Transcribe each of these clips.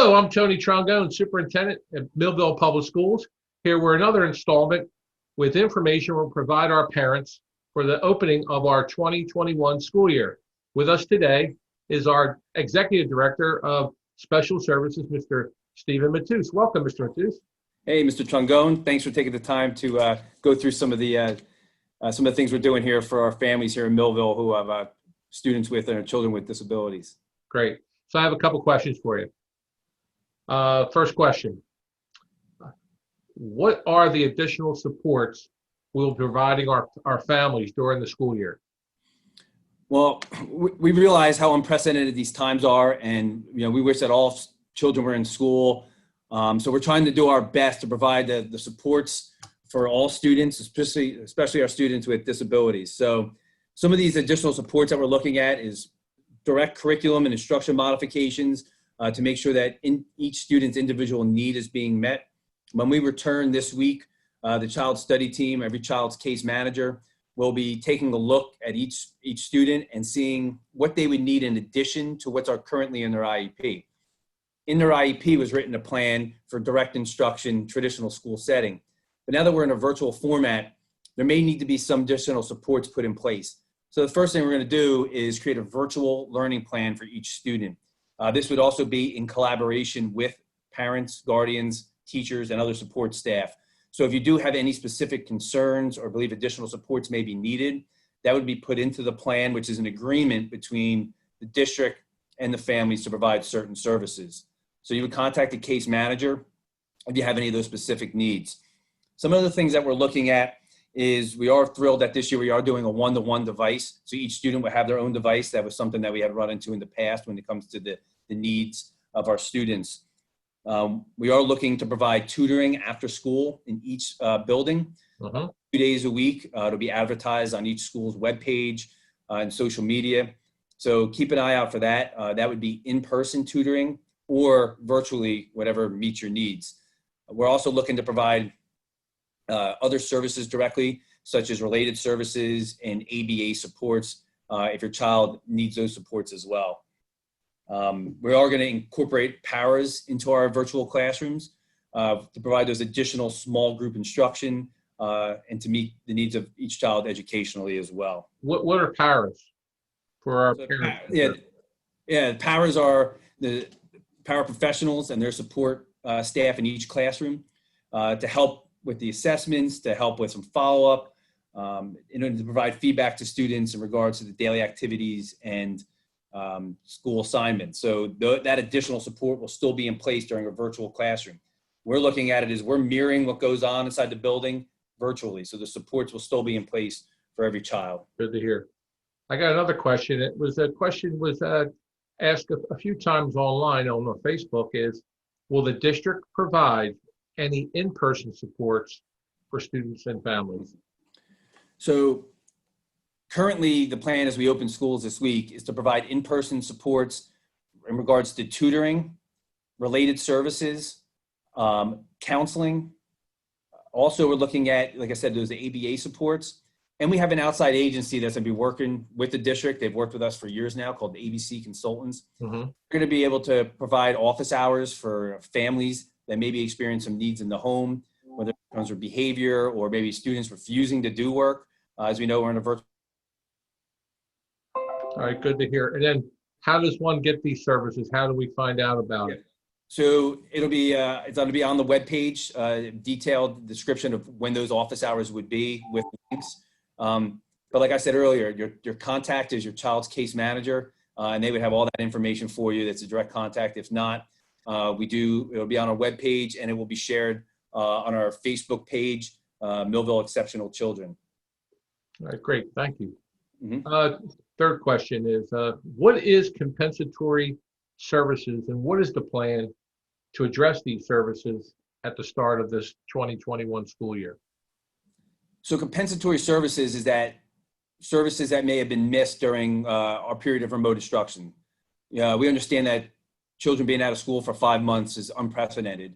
Hello, I'm Tony Trongone, Superintendent at Millville Public Schools. Here we're another installment with information we'll provide our parents for the opening of our 2021 school year. With us today is our Executive Director of Special Services, Mr. Stephen Matus. Welcome, Mr. Matus. Hey, Mr. Trongone. Thanks for taking the time to go through some of the things we're doing here for our families here in Millville who have students with and children with disabilities. Great. So I have a couple questions for you. First question, what are the additional supports we'll be providing our families during the school year? Well, we realize how unprecedented these times are, and we wish that all children were in school. So we're trying to do our best to provide the supports for all students, especially our students with disabilities. So some of these additional supports that we're looking at is direct curriculum and instruction modifications, to make sure that each student's individual need is being met. When we return this week, the child study team, every child's case manager, will be taking a look at each student and seeing what they would need in addition to what's currently in their IEP. In their IEP was written a plan for direct instruction, traditional school setting. But now that we're in a virtual format, there may need to be some additional supports put in place. So the first thing we're going to do is create a virtual learning plan for each student. This would also be in collaboration with parents, guardians, teachers, and other support staff. So if you do have any specific concerns or believe additional supports may be needed, that would be put into the plan, which is an agreement between the district and the families to provide certain services. So you would contact the case manager if you have any of those specific needs. Some of the things that we're looking at is we are thrilled that this year we are doing a one-to-one device. So each student will have their own device. That was something that we had run into in the past when it comes to the needs of our students. We are looking to provide tutoring after school in each building, 2 days a week. It'll be advertised on each school's webpage and social media. So keep an eye out for that. That would be in-person tutoring or virtually, whatever meets your needs. We're also looking to provide other services directly, such as related services and ABA supports, if your child needs those supports as well. We are going to incorporate PARAs into our virtual classrooms to provide those additional small group instruction and to meet the needs of each child educationally as well. What are PARAs for our parents? PARAs are the paraprofessionals and their support staff in each classroom to help with the assessments, to help with some follow-up, in order to provide feedback to students in regards to the daily activities and school assignments. So that additional support will still be in place during a virtual classroom. We're looking at it as we're mirroring what goes on inside the building virtually. So the supports will still be in place for every child. Good to hear. I got another question. A question was asked a few times online on Facebook is, will the district provide any in-person supports for students and families? So currently the plan as we open schools this week is to provide in-person supports in regards to tutoring, related services, counseling. Also, we're looking at, like I said, those ABA supports. And we have an outside agency that's going to be working with the district. They've worked with us for years now, called ABC Consultants. We're going to be able to provide office hours for families that maybe experience some needs in the home, whether it comes with behavior or maybe students refusing to do work. As we know, we're in a virtual. All right, good to hear. And then how does one get these services? How do we find out about it? So it'll be, it's going to be on the webpage, detailed description of when those office hours would be with links. But like I said earlier, your contact is your child's case manager, and they would have all that information for you. That's a direct contact. If not, it'll be on our webpage, and it will be shared on our Facebook page, Millville Exceptional Children. All right, great, thank you. Third question is, what is compensatory services, and what is the plan to address these services at the start of this 2021 school year? So compensatory services is that services that may have been missed during our period of remote instruction. We understand that children being out of school for 5 months is unprecedented.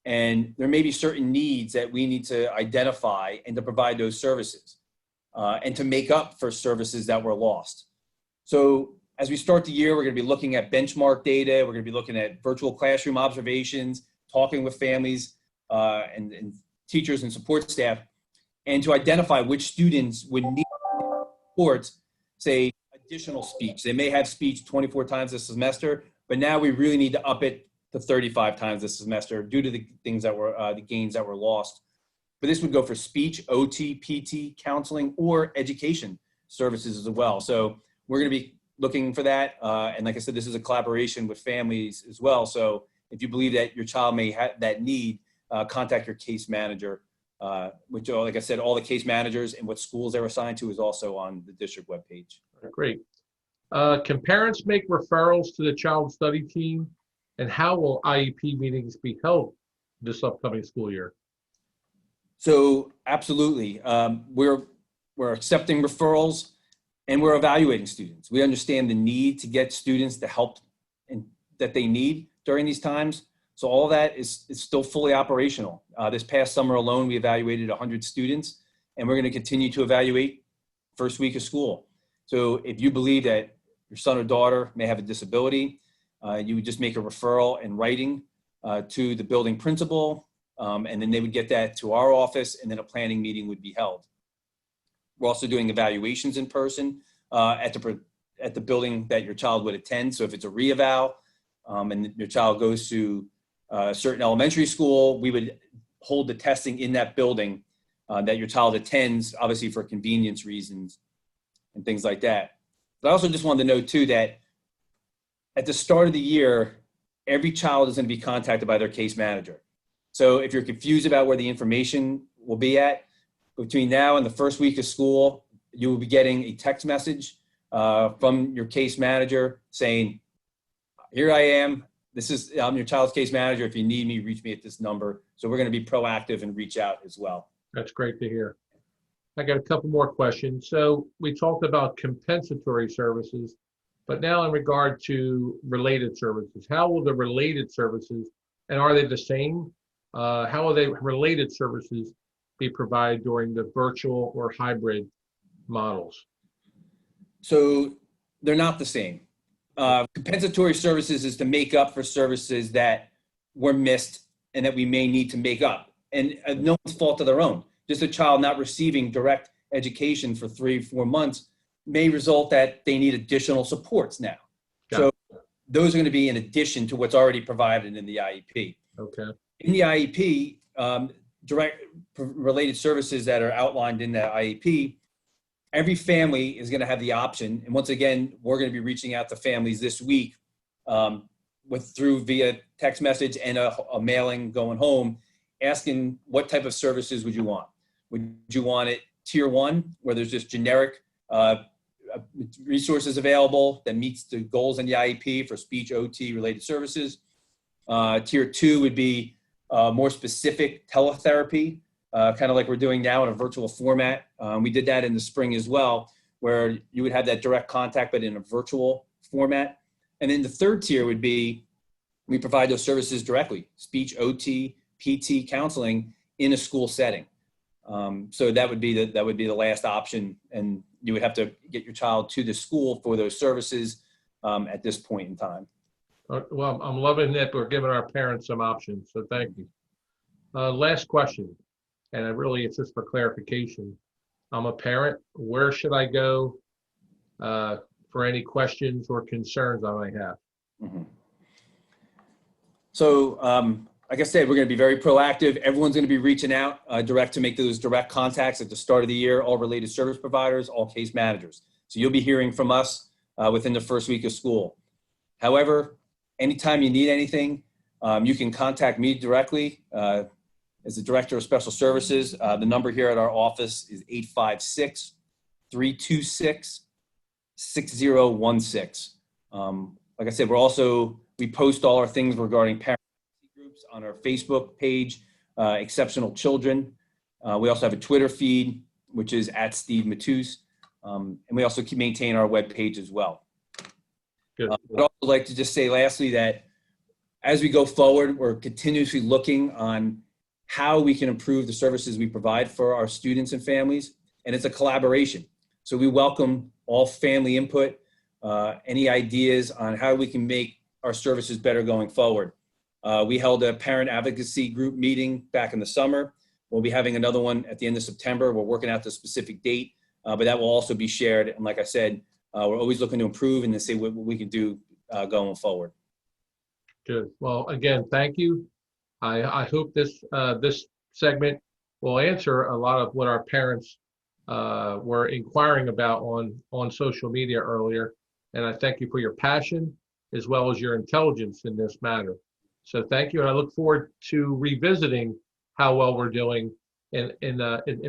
And there may be certain needs that we need to identify and to provide those services and to make up for services that were lost. So As we start the year, we're going to be looking at benchmark data. We're going to be looking at virtual classroom observations, talking with families and teachers and support staff, and to identify which students would need supports, say, additional speech. They may have speech 24 times this semester, but now we really need to up it to 35 times this semester due to the things that were, the gains that were lost. But this would go for speech, OT, PT, counseling, or education services as well. So we're going to be looking for that. And like I said, this is a collaboration with families as well. So if you believe that your child may have that need, contact your case manager, which, like I said, all the case managers and what schools they're assigned to is also on the district webpage. Great. Can parents make referrals to the child study team? And how will IEP meetings be held this upcoming school year? So absolutely. We're accepting referrals and we're evaluating students. We understand the need to get students the help that they need during these times. So all that is still fully operational. This past summer alone, we evaluated 100 students, and we're going to continue to evaluate first week of school. So if you believe that your son or daughter may have a disability, you would just make a referral in writing to the building principal, and then they would get that to our office, and then a planning meeting would be held. We're also doing evaluations in person at the building that your child would attend. So if it's a re-eval and your child goes to a certain elementary school, we would hold the testing in that building that your child attends, obviously for convenience reasons and things like that. But I also just wanted to note too that at the start of the year, every child is going to be contacted by their case manager. So if you're confused about where the information will be at, between now and the first week of school, you will be getting a text message from your case manager saying, here I am. I'm your child's case manager. If you need me, reach me at this number. So we're going to be proactive and reach out as well. That's great to hear. I got a couple more questions. So we talked about compensatory services, but now in regard to related services, how will the related services, and are they the same? How will they related services be provided during the virtual or hybrid models? So they're not the same. Compensatory services is to make up for services that were missed and that we may need to make up. And no one's fault of their own. Just a child not receiving direct education for 3-4 months may result that they need additional supports now. So those are going to be in addition to what's already provided in the IEP. Okay. In the IEP, direct related services that are outlined in the IEP, every family is going to have the option. And once again, we're going to be reaching out to families this week through via text message and a mailing going home, asking what type of services would you want? Would you want it tier 1, where there's just generic resources available that meets the goals in the IEP for speech, OT related services? Tier 2 would be more specific teletherapy, kind of like we're doing now in a virtual format. We did that in the spring as well, where you would have that direct contact, but in a virtual format. And then the third tier would be, we provide those services directly, speech, OT, PT, counseling in a school setting. So that would be the last option, and you would have to get your child to the school for those services at this point in time. Well, I'm loving that we're giving our parents some options, so thank you. Last question, and it's just for clarification. I'm a parent. Where should I go for any questions or concerns I might have? Mm-hmm. So, like I said, we're going to be very proactive. Everyone's going to be reaching out direct to make those direct contacts at the start of the year, all related service providers, all case managers. So you'll be hearing from us within the first week of school. However, anytime you need anything, you can contact me directly as the Director of Special Services. The number here at our office is 856-326-6016. Like I said, we post all our things regarding parent groups on our Facebook page, Exceptional Children. We also have a Twitter feed, which is @SteveMatuse. And we also maintain our webpage as well. Good. I'd also like to just say lastly that as we go forward, we're continuously looking on how we can improve the services we provide for our students and families, and it's a collaboration. So we welcome all family input. any ideas on how we can make our services better going forward. We held a parent advocacy group meeting back in the summer. We'll be having another one at the end of September. We're working out the specific date, but that will also be shared. And like I said, we're always looking to improve and to see what we can do going forward. Good. Well, again, thank you. I hope this segment will answer a lot of what our parents were inquiring about on social media earlier. And I thank you for your passion as well as your intelligence in this matter. So thank you. And I look forward to revisiting how well we're doing in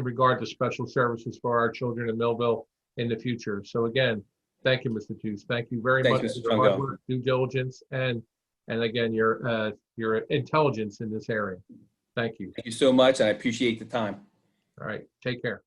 regard to special services for our children in Millville in the future. So again, thank you, Mr. Juice. Thank you very much Thanks, for Mr. your hard Trungo. work, due diligence, and again, your intelligence in this area. Thank you. Thank you so much, and I appreciate the time. All right. Take care.